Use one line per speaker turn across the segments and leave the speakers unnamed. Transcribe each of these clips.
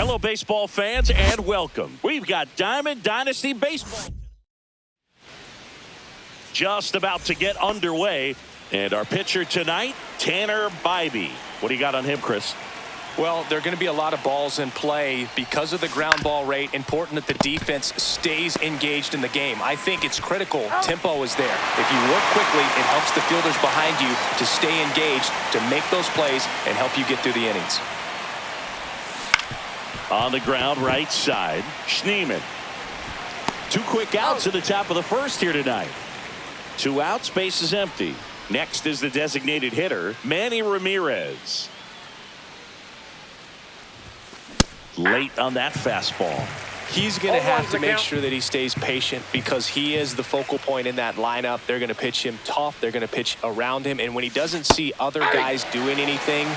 Hello, baseball fans, and welcome. We've got Diamond Dynasty Baseball just about to get underway. And our pitcher tonight, Tanner Bybee. What do you got on him, Chris?
Well, there are going to be a lot of balls in play because of the ground ball rate. Important that the defense stays engaged in the game. I think it's critical. Tempo is there. If you work quickly, it helps the fielders behind you to stay engaged, to make those plays, and help you get through the innings.
On the ground, right side, Schneemann. 2 quick outs at the top of the first here tonight. 2 outs, base is empty. Next is the designated hitter, Manny Ramirez. Late on that fastball.
He's going to have to make sure that he stays patient because he is the focal point in that lineup. They're going to pitch him tough. They're going to pitch around him. And when he doesn't see other guys doing anything,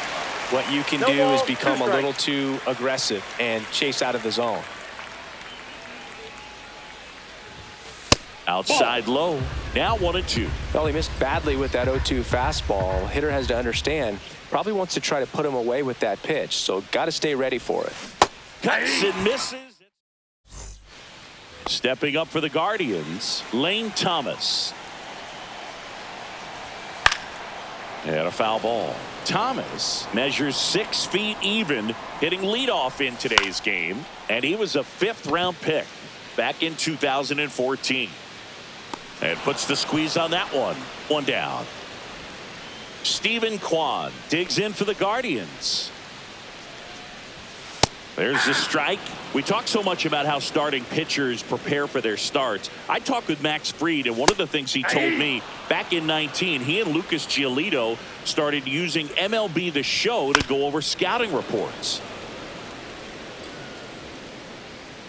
what you can do is become a little too aggressive and chase out of the zone.
Outside low. Now 1-2.
Well, he missed badly with that 0-2 fastball. Hitter has to understand, probably wants to try to put him away with that pitch. So got to stay ready for it.
Cuts and misses. Stepping up for the Guardians, Lane Thomas. And a foul ball. Thomas measures 6 feet even, hitting leadoff in today's game. And he was a 5th-round pick back in 2014. And puts the squeeze on that one. 1 down. Stephen Kwan digs in for the Guardians. There's the strike. We talk so much about how starting pitchers prepare for their starts. I talked with Max Fried, and one of the things he told me back in 19, he and Lucas Giolito started using MLB The Show to go over scouting reports.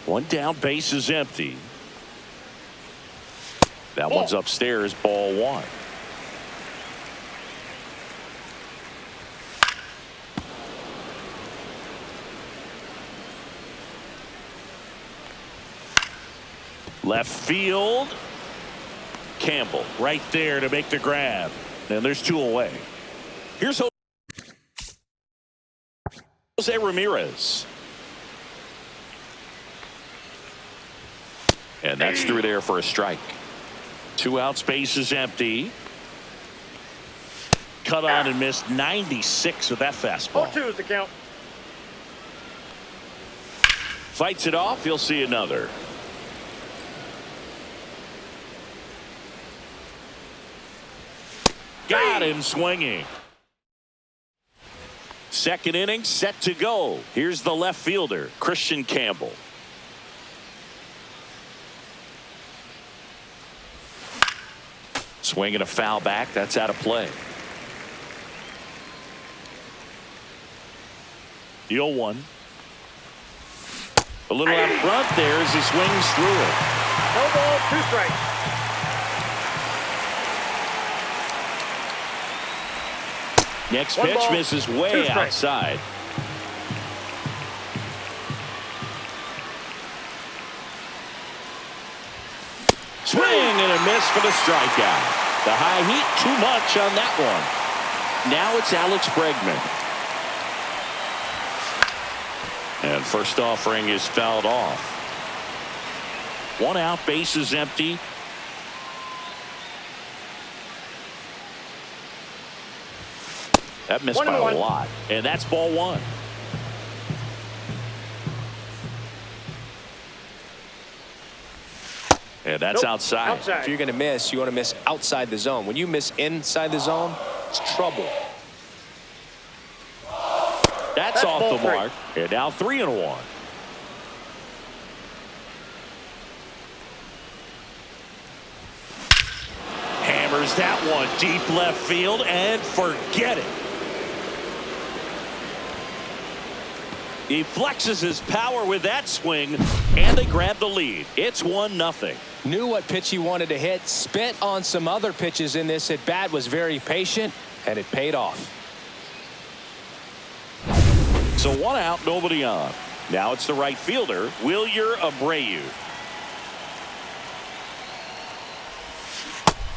1 down, base is empty. That one's upstairs, ball 1. Left field. Campbell right there to make the grab. And there's 2 away. Here's Jose Ramirez. And that's through there for a strike. 2 outs, base is empty. Cut on and missed 96 with that fastball.
0-2 is the count.
Fights it off. You'll see another. Got him swinging. Second inning set to go. Here's the left fielder, Christian Campbell. Swinging a foul back. That's out of play. The 0-1. A little out front there as he swings through it.
No ball, 2 strikes.
Next
1
pitch
ball,
misses
2
way
strikes.
outside. Swing and a miss for the strikeout. The high heat, too much on that one. Now it's Alex Bregman. And first offering is fouled off. 1 out, base is empty. That missed by a lot. And that's ball 1. And that's outside.
If you're going to miss, you want to miss outside the zone. When you miss inside the zone, it's trouble.
That's off the mark. And now 3-1. Hammers that one deep left field and forget it. He flexes his power with that swing, and they grab the lead. It's 1-0.
Knew what pitch he wanted to hit. Spit on some other pitches in this at bat. Was very patient, and it paid off.
So 1 out, nobody on. Now it's the right fielder, Wilyer Abreu.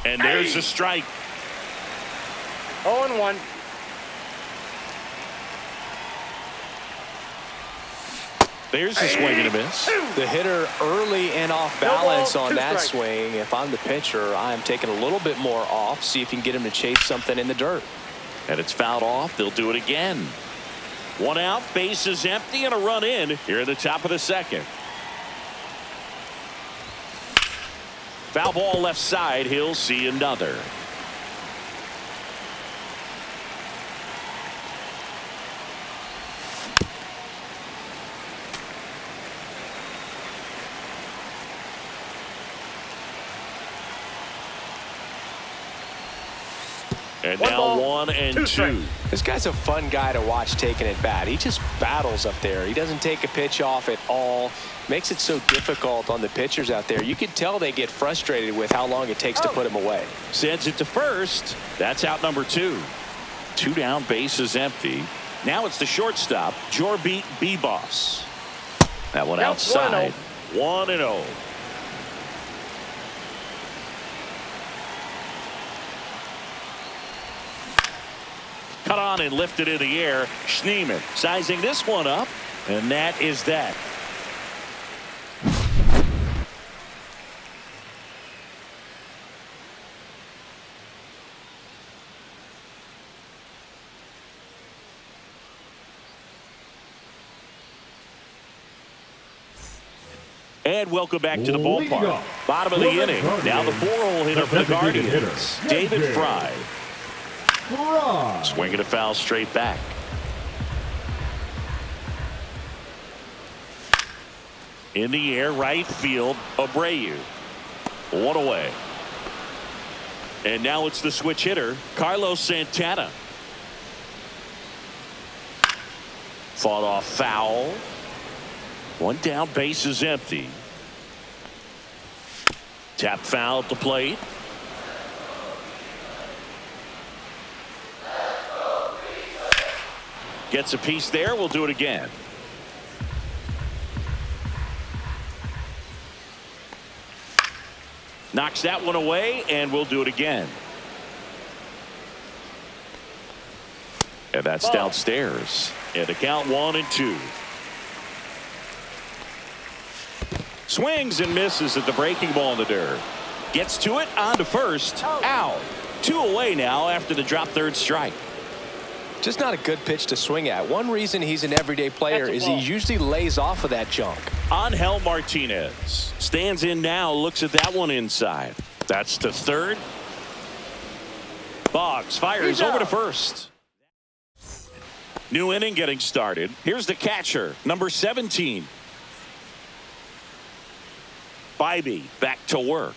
And there's the strike.
0-1.
There's a swing and a miss.
The hitter early and off balance on that swing. If I'm the pitcher, I'm taking a little bit more off. See if you can get him to chase something in the dirt.
And it's fouled off. They'll do it again. One out, bases empty, and a run in here at the top of the second. Foul ball left side. He'll see another. And now 1-2.
This guy's a fun guy to watch taking at bat. He just battles up there. He doesn't take a pitch off at all. Makes it so difficult on the pitchers out there. You can tell they get frustrated with how long it takes to put him away.
Sends it to first. That's out number 2. 2 down, bases empty. Now it's the shortstop, Jorby Bebos. That one outside. 1-0. Cut on and lifted in the air. Schneemann sizing this one up, and that is that. And welcome back to the ballpark. Bottom of the inning. Now the 4-hole hitter for the Guardians, David Fry. Swinging a foul straight back. In the air, right field, Abreu. 1 away. And now it's the switch hitter, Carlos Santana. Fought off foul. 1 down, base is empty. Tap foul at the plate. Gets a piece there. We'll do it again. Knocks that one away, and we'll do it again. And that's downstairs. And the count 1-2. Swings and misses at the breaking ball in the dirt. Gets to it, on to first. Out. 2 away now after the drop third strike.
Just not a good pitch to swing at. One reason he's an everyday player is he usually lays off of that junk.
Angel Martinez stands in now, looks at that one inside. That's to third. Boggs fires over to first. New inning getting started. Here's the catcher, number 17. Bybee back to work.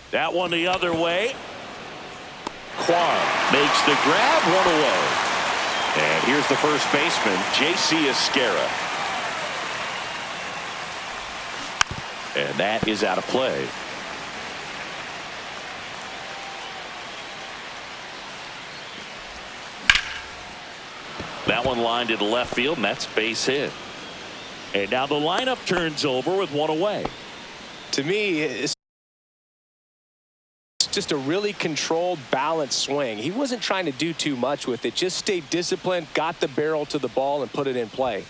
That one the other way. Kwan makes the grab, 1 away. And here's the first baseman, J.C. Esquera. And that is out of play. That one lined into left field, and that's base hit. And now the lineup turns over with 1 away.
To me, it's just a really controlled, balanced swing. He wasn't trying to do too much with it. Just stayed disciplined, got the barrel to the ball, and put it in play.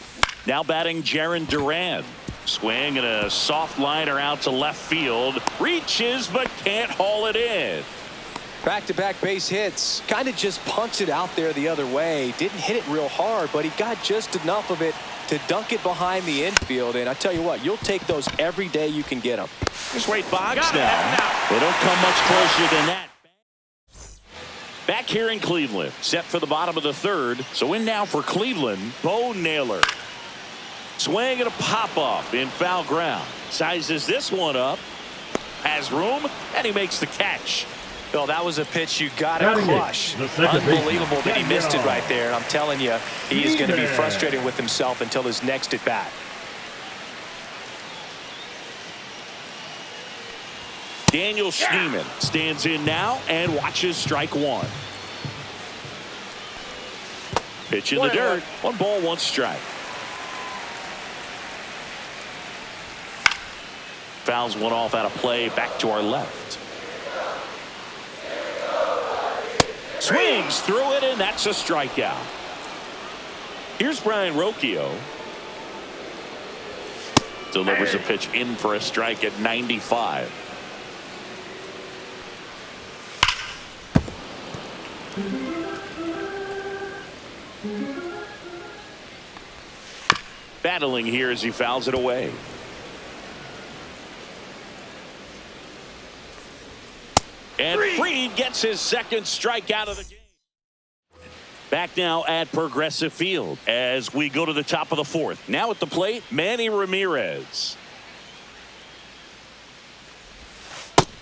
Now batting Jarren Duran. Swing and a soft liner out to left field. Reaches but can't haul it in.
Back-to-back base hits. Kind of just punched it out there the other way. Didn't hit it real hard, but he got just enough of it to dunk it behind the infield. And I tell you what, you'll take those every day you can get them.
Here's Wade Boggs now. They don't come much closer than that. Back here in Cleveland, set for the bottom of the third. So in now for Cleveland, Bo Naylor. Swing and a pop-up in foul ground. Sizes this one up. Has room, and he makes the catch.
Bill, that was a pitch you got to crush. Unbelievable that he missed it right there. And I'm telling you, he is going to be frustrated with himself until his next at bat.
Daniel Schneemann stands in now and watches strike 1. Pitch in the dirt. 1 ball, 1 strike. Fouls one off out of play. Back to our left. Swings through it, and that's a strikeout. Here's Brian Rocchio. Delivers a pitch in for a strike at 95. Battling here as he fouls it away. And Fried gets his second strikeout of the game. Back now at Progressive Field as we go to the top of the fourth. Now at the plate, Manny Ramirez.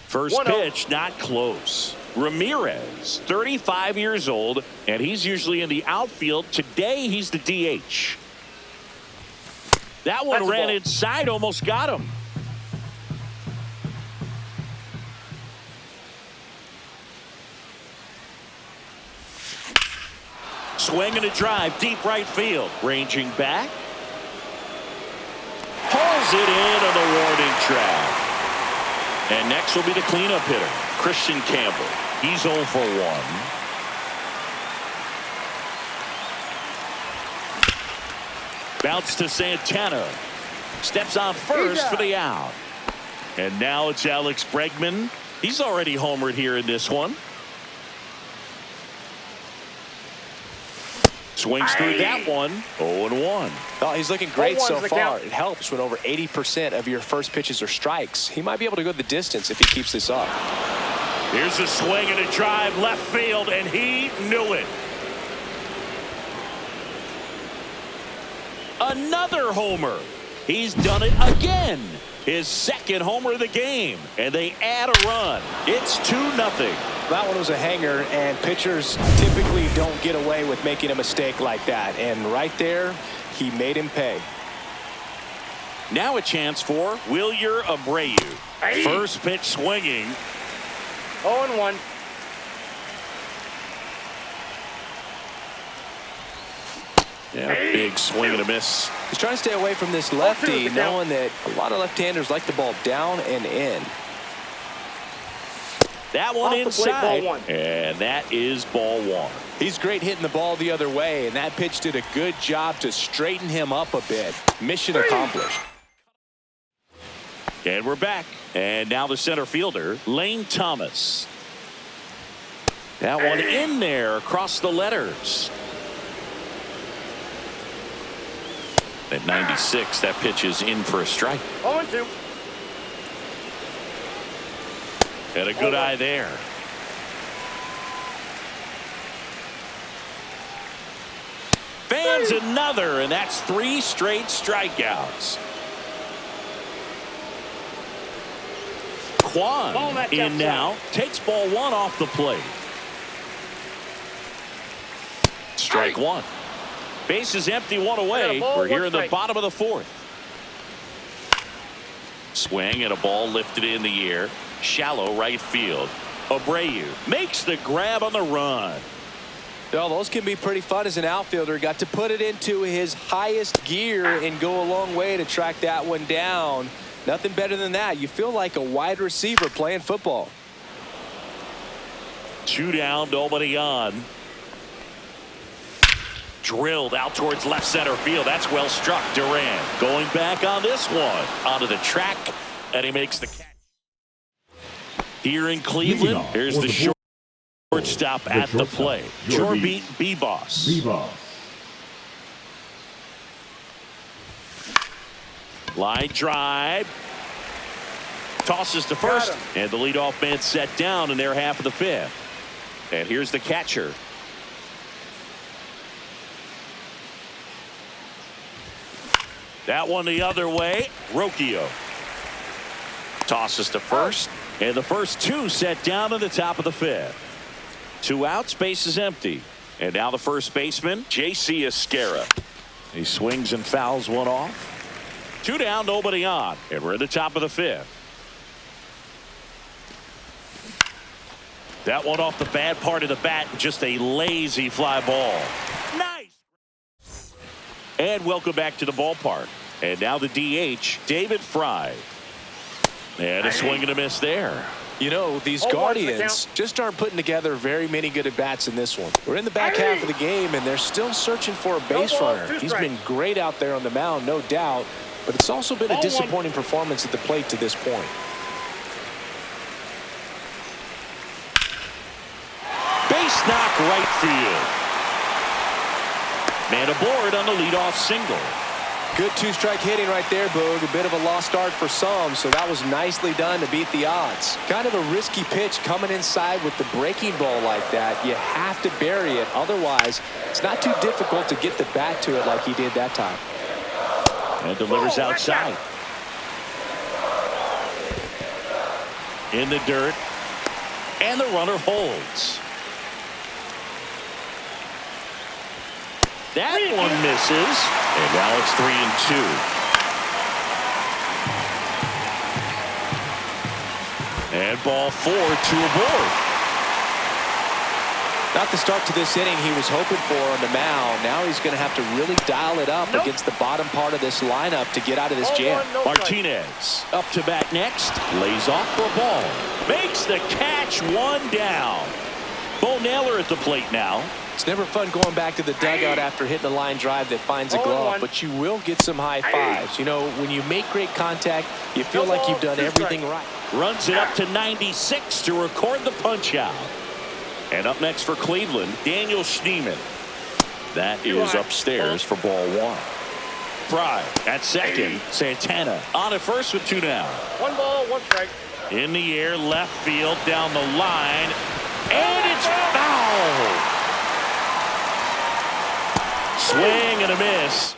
First pitch, not close. Ramirez, 35 years old, and he's usually in the outfield. Today, he's the DH. That one ran inside, almost got him. Swing and a drive, deep right field. Ranging back. Pulls it in on the warning track. And next will be the cleanup hitter, Christian Campbell. He's 0 for 1. Bounce to Santana. Steps on first for the out. And now it's Alex Bregman. He's already homered here in this one. Swings through that one. 0-1.
Oh, he's looking great so far. It helps when over 80% of your first pitches are strikes. He might be able to go the distance if he keeps this up.
Here's a swing and a drive left field, and he knew it. Another homer. He's done it again. His second homer of the game, and they add a run. It's 2-0.
That one was a hanger, and pitchers typically don't get away with making a mistake like that. And right there, he made him pay.
Now a chance for Wilyer Abreu. First pitch swinging.
0-1.
Yeah, big swing and a miss.
He's trying to stay away from this lefty, knowing that a lot of left-handers like the ball down and in.
That one inside, and that is ball 1.
He's great hitting the ball the other way, and that pitch did a good job to straighten him up a bit. Mission accomplished.
And we're back. And now the center fielder, Lane Thomas. That one in there across the letters. At 96, that pitch is in for a strike.
0-2.
Had a good eye there. Fans another, and that's 3 straight strikeouts. Kwan in now, takes ball 1 off the plate. Strike 1. Base is empty, 1 away. We're here in the bottom of the 4th. Swing and a ball lifted in the air. Shallow right field. Abreu makes the grab on the run.
Well, those can be pretty fun as an outfielder. Got to put it into his highest gear and go a long way to track that one down. Nothing better than that. You feel like a wide receiver playing football.
2 down, nobody on. Drilled out towards left center field. That's well struck. Durham going back on this one. Onto the track, and he makes the catch. Here in Cleveland, here's the shortstop at the plate. Jorby Beboss. Line drive. Tosses to first, and the leadoff man set down in their half of the 5th. And here's the catcher. That one the other way. Rocchio tosses to first, and the first 2 set down in the top of the 5th. 2 outs, base is empty. And now the first baseman, J.C. Esquera. He swings and fouls one off. 2 down, nobody on, and we're at the top of the 5th. That one off the bad part of the bat, just a lazy fly ball. Nice. And welcome back to the ballpark. And now the DH, David Fry. And a swing and a miss there.
You know, these Guardians just aren't putting together very many good at-bats in this one. We're in the back half of the game, and they're still searching for a base runner. He's been great out there on the mound, no doubt. but it's also been a disappointing performance at the plate to this point.
Base knock right field. Man aboard on the leadoff single.
Good two-strike hitting right there, Boog. A bit of a lost start for some, so that was nicely done to beat the odds. Kind of a risky pitch coming inside with the breaking ball like that. You have to bury it. Otherwise, it's not too difficult to get the bat to it like he did that time.
And delivers outside. In the dirt. And the runner holds. That one misses. And now it's 3-2. And ball 4, 2 aboard.
Not the start to this inning he was hoping for on the mound. Now he's going to have to really dial it up against the bottom part of this lineup to get out of this jam.
Martinez up to bat next. Lays off for a ball. Makes the catch, 1 down. Bo Naylor at the plate now.
It's never fun going back to the dugout after hitting a line drive that finds a glove, but you will get some high fives. You know, when you make great contact, you feel like you've done everything right.
Runs it up to 96 to record the punch out. And up next for Cleveland, Daniel Schneemann. That is upstairs for ball 1. Fry at second. Santana on at first with 2 down.
1 ball, 1 strike.
In the air, left field, down the line. And it's foul. Swing and a miss.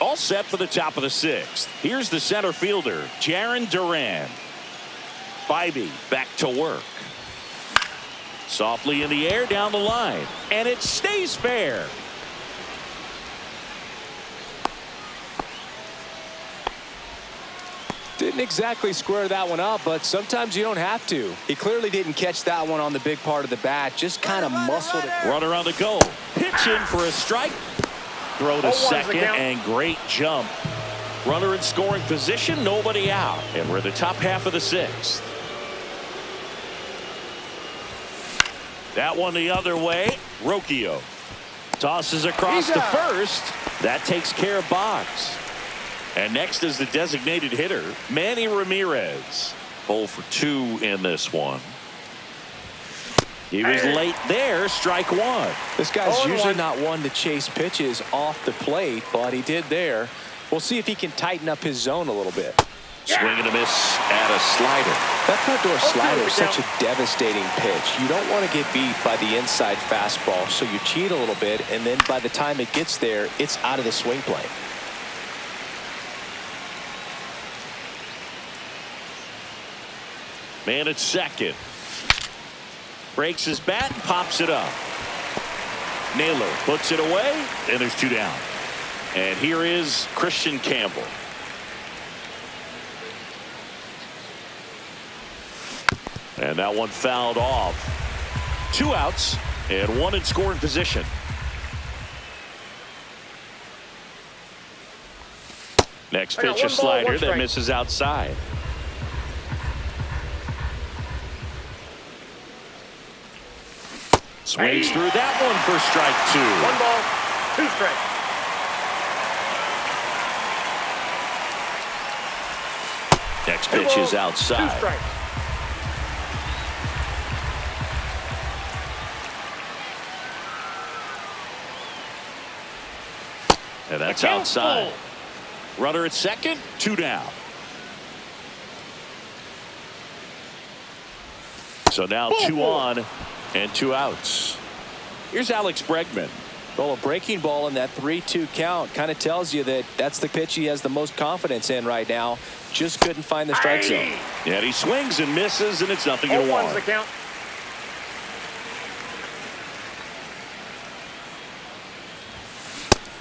All set for the top of the 6th. Here's the center fielder, Jarren Durham. Bybee back to work. Softly in the air, down the line. And it stays fair.
Didn't exactly square that one up, but sometimes you don't have to. He clearly didn't catch that one on the big part of the bat. Just kind of muscled it.
Runner on the go. Pitch in for a strike. Throw to second and great jump. Runner in scoring position, nobody out. And we're the top half of the 6th. That one the other way. Rocchio tosses across to first. That takes care of Boggs. And next is the designated hitter, Manny Ramirez. 0 for 2 in this one. He was late there, strike 1.
This guy's usually not one to chase pitches off the plate, but he did there. We'll see if he can tighten up his zone a little bit.
Swing and a miss at a slider.
That front door slider is such a devastating pitch. You don't want to get beat by the inside fastball, so you cheat a little bit, and then by the time it gets there, it's out of the swing plane.
Man at second. Breaks his bat and pops it up. Naylor puts it away, and there's 2 down. And here is Christian Campbell. And that one fouled off. 2 outs and 1 in scoring position. Next pitch, a slider that misses outside. Swings through that one for strike 2.
1 ball, 2 strikes.
Next pitch is outside.
2 strikes.
And that's outside. Runner at second, 2 down. So now 2 on and 2 outs. Here's Alex Bregman.
Well, a breaking ball in that 3-2 count kind of tells you that that's the pitch he has the most confidence in right now. Just couldn't find the strike zone.
Yeah, he swings and misses, and it's 0-1.
The count.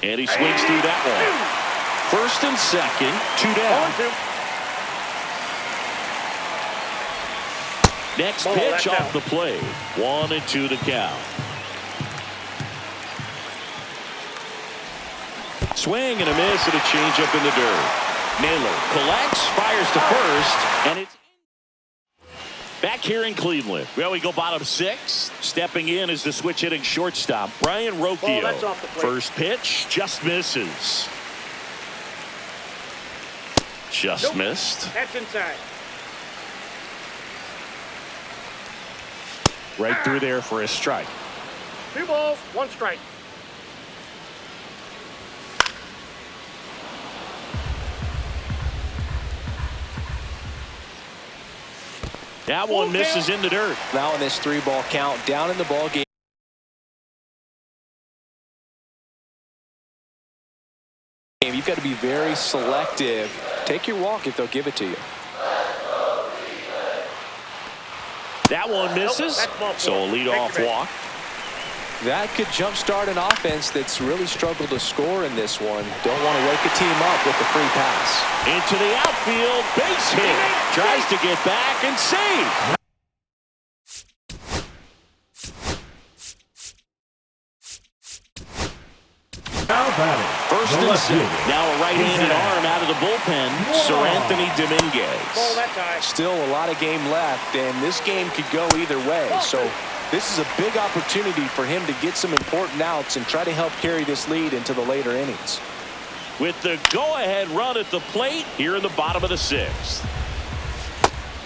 And he swings through that one. First and second, 2 down.
0-2.
Next pitch off the plate. 1-2 the count. Swing and a miss and a changeup in the dirt. Naylor collects, fires to first, and it's back here in Cleveland. Well, we go bottom 6. Stepping in is the switch hitting shortstop, Brian Rocchio.
That's off the plate.
First pitch just misses. Just missed.
That's inside.
Right through there for a strike.
2 balls, 1 strike.
That one misses in the dirt.
Now in this 3-ball count, down in the ball game. You've got to be very selective. Take your walk if they'll give it to you.
That one misses. So a leadoff walk.
That could jumpstart an offense that's really struggled to score in this one. Don't want to wake a team up with the free pass.
Into the outfield, base hit. Tries to get back and save. First and 6. Now a right-handed arm out of the bullpen. Sir Anthony Dominguez.
Still a lot of game left, and this game could go either way. So this is a big opportunity for him to get some important outs and try to help carry this lead into the later innings.
With the go-ahead run at the plate here in the bottom of the 6th.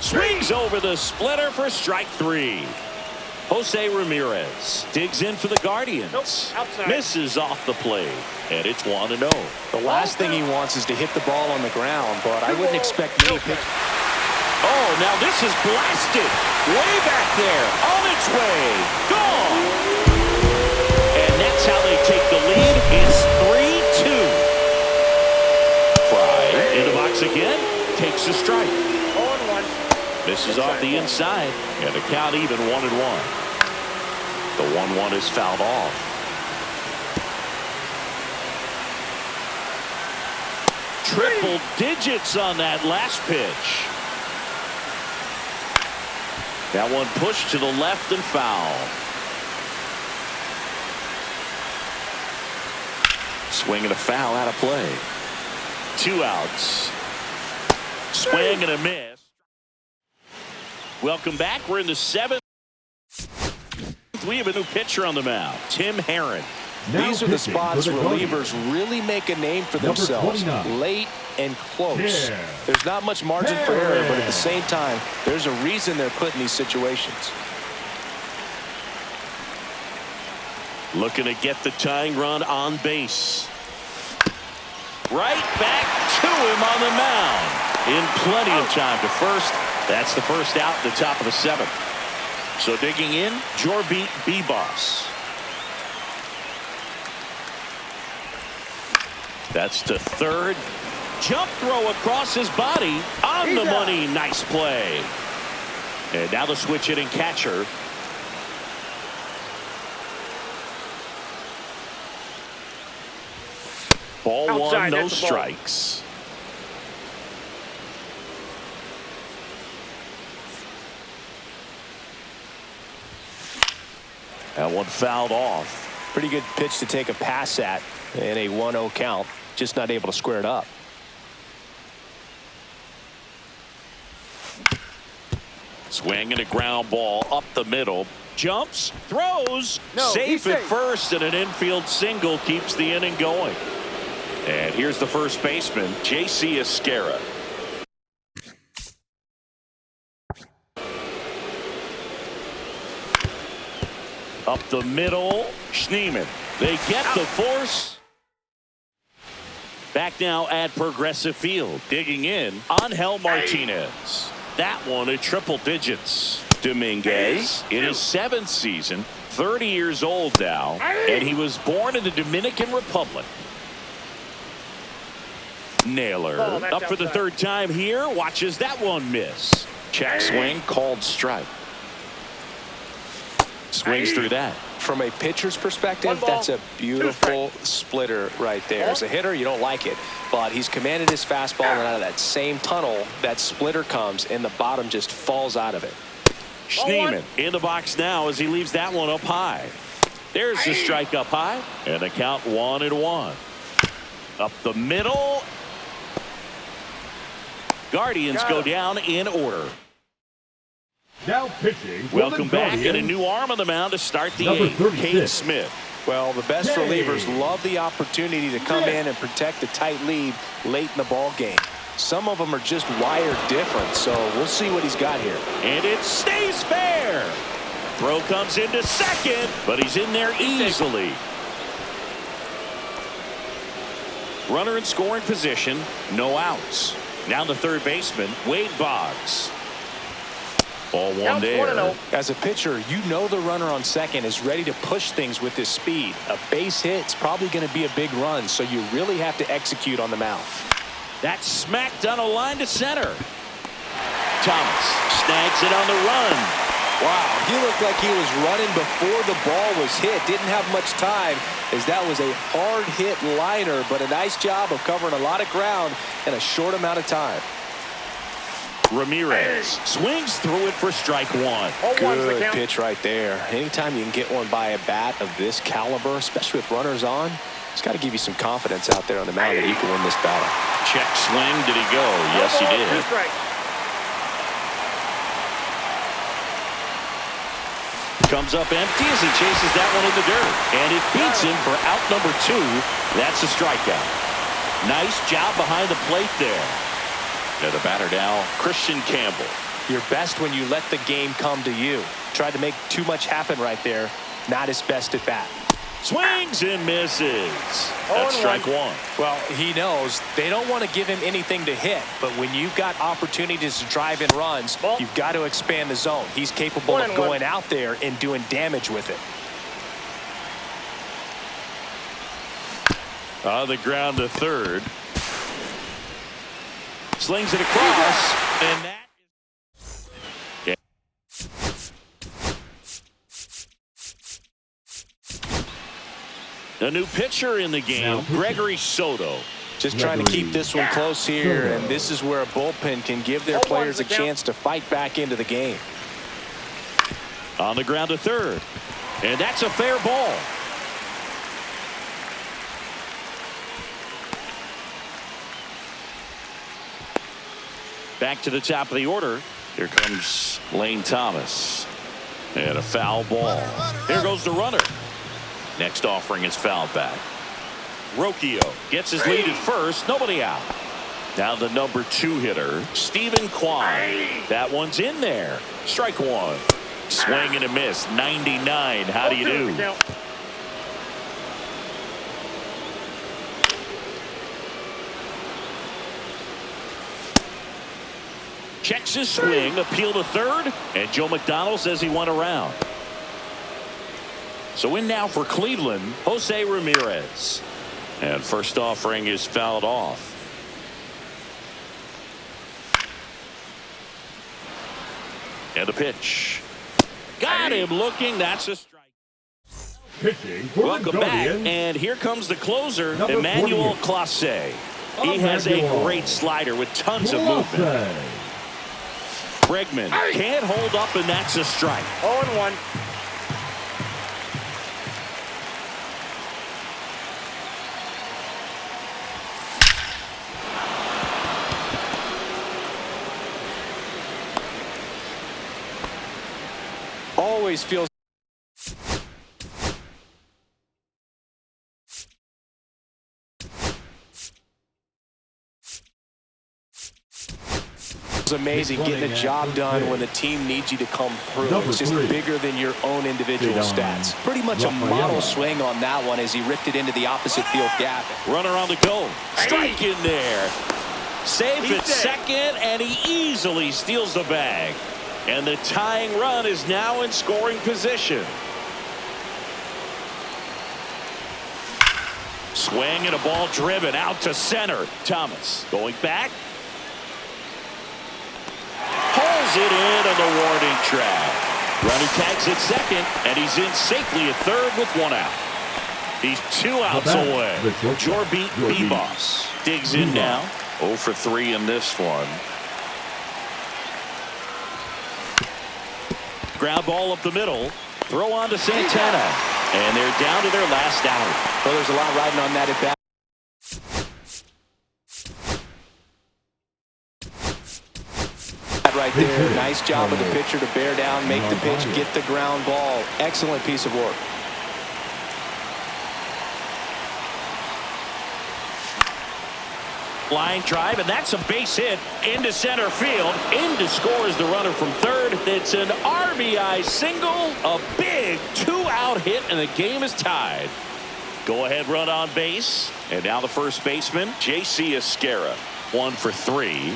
Swings over the splitter for strike 3. Jose Ramirez digs in for the Guardians. Misses off the plate, and it's 1-0.
The last thing he wants is to hit the ball on the ground, but I wouldn't expect many pitches.
Oh, now this is blasted. Way back there. On its way. Gone. And that's how they take the lead. It's 3-2. Fry in the box again. Takes a strike.
0-1.
Misses off the inside. And the count even 1-1. The 1-1 is fouled off. Triple digits on that last pitch. That one pushed to the left and foul. Swing and a foul out of play. 2 outs. Swing and a miss. Welcome back. We're in the 7th. We have a new pitcher on the mound, Tim Herron.
These are the spots where relievers really make a name for themselves. Late and close. There's not much margin for error, but at the same time, there's a reason they're put in these situations.
Looking to get the tying run on base. Right back to him on the mound. In plenty of time to first. That's the first out at the top of the 7th. So digging in, Jorbit Bebos. That's to third. Jump throw across his body. On the money. Nice play. And now the switch hitting catcher. Ball
Outside,
1, no
that's the ball.
strikes. That one fouled off.
Pretty good pitch to take a pass at in a 1-0 count. Just not able to square it up.
Swing and a ground ball up the middle. Jumps, throws, safe at first, and an infield single keeps the inning going. And here's the first baseman, J.C. Esquera. Up the middle, Schneemann. They get the force. Back now at Progressive Field. Digging in, Angel Martinez. That one at triple digits. Dominguez in his 7th season, 30 years old now, and he was born in the Dominican Republic. Naylor up for the 3rd time here. Watches that one miss. Check swing, called strike. Swings through that.
From a pitcher's perspective, that's a beautiful splitter right there. As a hitter, you don't like it, but he's commanded his fastball, and out of that same tunnel, that splitter comes, and the bottom just falls out of it.
Schneemann in the box now as he leaves that one up high. There's the strike up high, and the count 1-1. Up the middle. Guardians go down in order.
Now pitching.
Welcome back, and a new arm on the mound to start the 8th, Cade Smith.
Well, the best relievers love the opportunity to come in and protect the tight lead late in the ball game. Some of them are just wired different, so we'll see what he's got here.
And it stays fair. Throw comes into second, but he's in there easily. Runner in scoring position, no outs. Now the third baseman, Wade Boggs. Ball one there.
As a pitcher, you know the runner on second is ready to push things with his speed. A base hit's probably going to be a big run, so you really have to execute on the mound.
That's smacked on a line to center. Thomas snags it on the run.
Wow, he looked like he was running before the ball was hit. Didn't have much time, as that was a hard hit liner, but a nice job of covering a lot of ground in a short amount of time.
Ramirez swings through it for strike one.
Good pitch right there. Anytime you can get one by a bat of this caliber, especially with runners on, it's got to give you some confidence out there on the mound that he can win this battle.
Check swing. Did he go? Yes, he did. Comes up empty as he chases that one in the dirt. And it beats him for out number 2. That's a strikeout. Nice job behind the plate there. Now the batter now, Christian Campbell.
You're best when you let the game come to you. Tried to make too much happen right there. Not his best at bat.
Swings and misses. That's strike one.
Well, he knows they don't want to give him anything to hit, but when you've got opportunities to drive in runs, you've got to expand the zone. He's capable of going out there and doing damage with it.
On the ground to third. Slings it across, and that a new pitcher in the game, Gregory Soto.
Just trying to keep this one close here, and this is where a bullpen can give their players a chance to fight back into the game.
On the ground to third, and that's a fair ball. Back to the top of the order. Here comes Lane Thomas. And a foul ball. Here goes the runner. Next offering is fouled back. Rocchio gets his lead at first. Nobody out. Now the number 2 hitter, Stephen Kwan. That one's in there. Strike one. Swing and a miss. 99. How do you do? Checks his swing, appeal to third, and Joe McDonald says he went around. So in now for Cleveland, Jose Ramirez. And first offering is fouled off. And the pitch. Got him looking. That's a strike.
Pitching for
Welcome back. And here comes the closer, Emmanuel Clase. He has a great slider with tons of movement. Bregman can't hold up, and that's a strike.
0-1.
Always feels amazing getting the job done when the team needs you to come through. It's just bigger than your own individual stats. Pretty much a model swing on that one as he ripped it into the opposite field gap.
Runner on the go. Strike in there. Safe at second, and he easily steals the bag. And the tying run is now in scoring position. Swing and a ball driven out to center. Thomas going back. Pulls it in on the warning track. Runner tags at second, and he's in safely at third with one out. He's 2 outs away. Jorbeat Bebos digs in now. 0 for 3 in this one. Ground ball up the middle. Throw on to Santana. And they're down to their last out.
Well, there's a lot riding on that at bat. Right there. Nice job of the pitcher to bear down, make the pitch, get the ground ball. Excellent piece of work.
Line drive, and that's a base hit into center field. In to score is the runner from third. It's an RBI single, a big two-out hit, and the game is tied. Go-ahead run on base, and now the first baseman, J.C. Esquera. 1 for 3.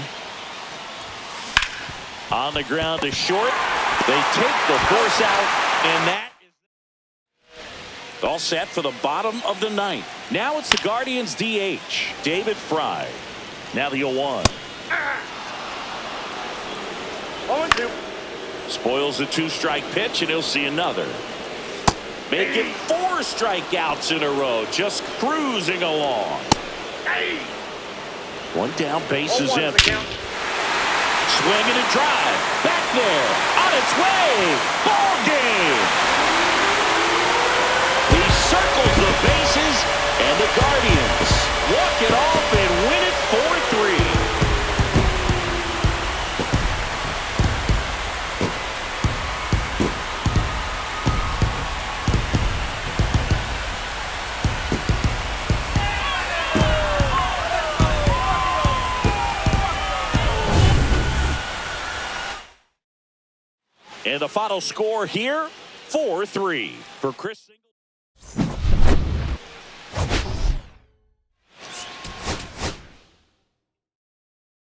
On the ground to short. They take the force out, and that is all set for the bottom of the ninth. Now it's the Guardians' DH, David Fry. Now the 0-1.
0-2.
Spoils the 2-strike pitch, and he'll see another. Make it 4 strikeouts in a row, just cruising along. 1 down, bases empty. Swing and a drive. Back there. On its way. Ball game. He circles the bases, and the Guardians walk it off and win it 4-3. And the final score here, 4-3 for Chris Singleton.